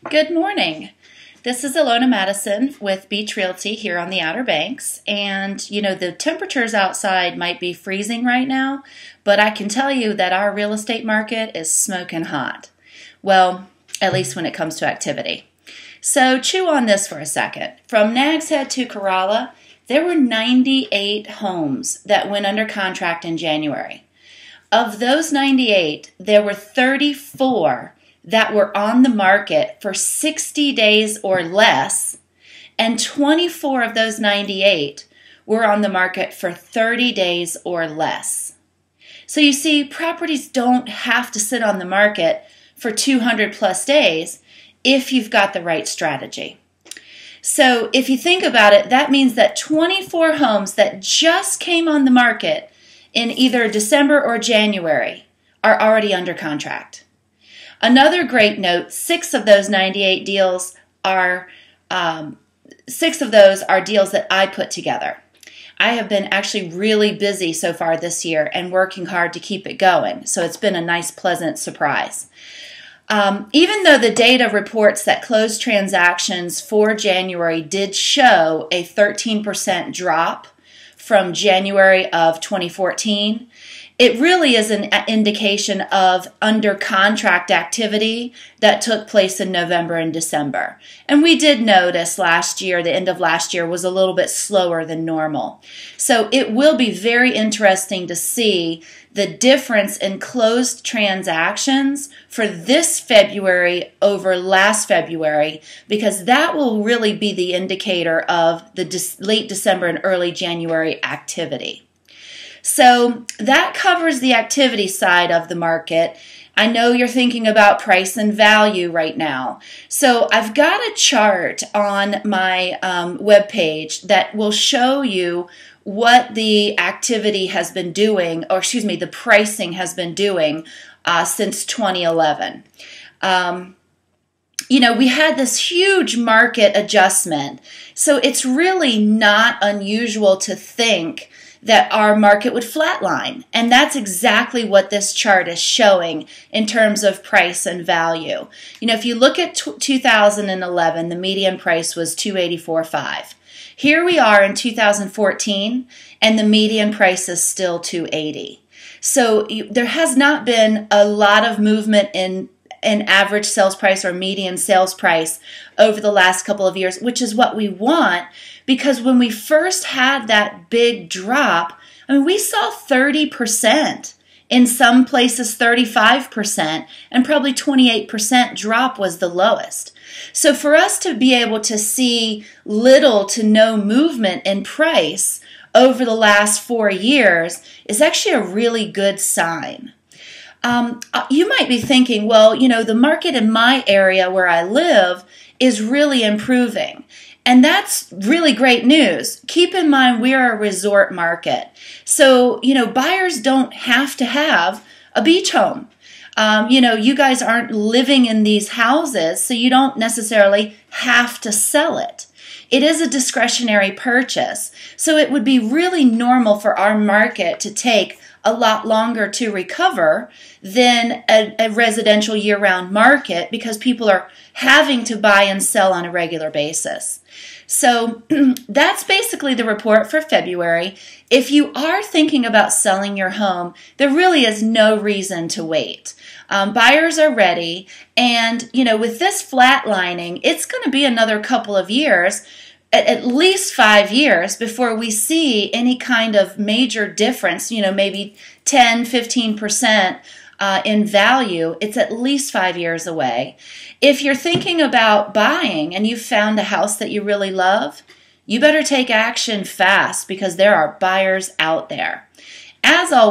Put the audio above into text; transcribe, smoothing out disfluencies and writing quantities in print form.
Good morning. This is Ilona Madison with Beach Realty here on the Outer Banks. And the temperatures outside might be freezing right now, but I can tell you that our real estate market is smoking hot. Well, at least when it comes to activity. So chew on this for a second. From Nags Head to Corolla, there were 98 homes that went under contract in January. Of those 98, there were 34 that were on the market for 60 days or less, and 24 of those 98 were on the market for 30 days or less. So you see, properties don't have to sit on the market for 200 plus days if you've got the right strategy. So if you think about it, that means that 24 homes that just came on the market in either December or January are already under contract. Another great note, 6 of those 98 deals are deals that I put together. I have been actually really busy so far this year and working hard to keep it going, so it's been a nice, pleasant surprise. Even though the data reports that closed transactions for January did show a 13% drop from January of 2014, it really is an indication of under contract activity that took place in November and December. And we did notice last year, the end of last year, was a little bit slower than normal. So it will be very interesting to see the difference in closed transactions for this February over last February, because that will really be the indicator of the late December and early January activity. So that covers the activity side of the market. I know you're thinking about price and value right now. So I've got a chart on my webpage that will show you what the activity has been doing, or excuse me, the pricing has been doing since 2011. We had this huge market adjustment. So it's really not unusual to think that our market would flatline. And that's exactly what this chart is showing in terms of price and value. If you look at 2011, the median price was $284.5. Here we are in 2014, and the median price is still $280. So there has not been a lot of movement in an average sales price or median sales price over the last couple of years, which is what we want, because when we first had that big drop, we saw 30%, in some places 35%, and probably 28% drop was the lowest. So for us to be able to see little to no movement in price over the last 4 years is actually a really good sign. You might be thinking, well, the market in my area where I live is really improving. And that's really great news. Keep in mind, we are a resort market. So, buyers don't have to have a beach home. You guys aren't living in these houses, so you don't necessarily have to sell it. It is a discretionary purchase. So it would be really normal for our market to take a lot longer to recover than a residential year-round market, because people are having to buy and sell on a regular basis. So that's basically the report for February. If you are thinking about selling your home, there really is no reason to wait. Buyers are ready, and with this flatlining, it's going to be another couple of years, at least 5 years, before we see any kind of major difference, maybe 10, 15% in value. It's at least 5 years away. If you're thinking about buying and you've found a house that you really love, you better take action fast, because there are buyers out there. As always,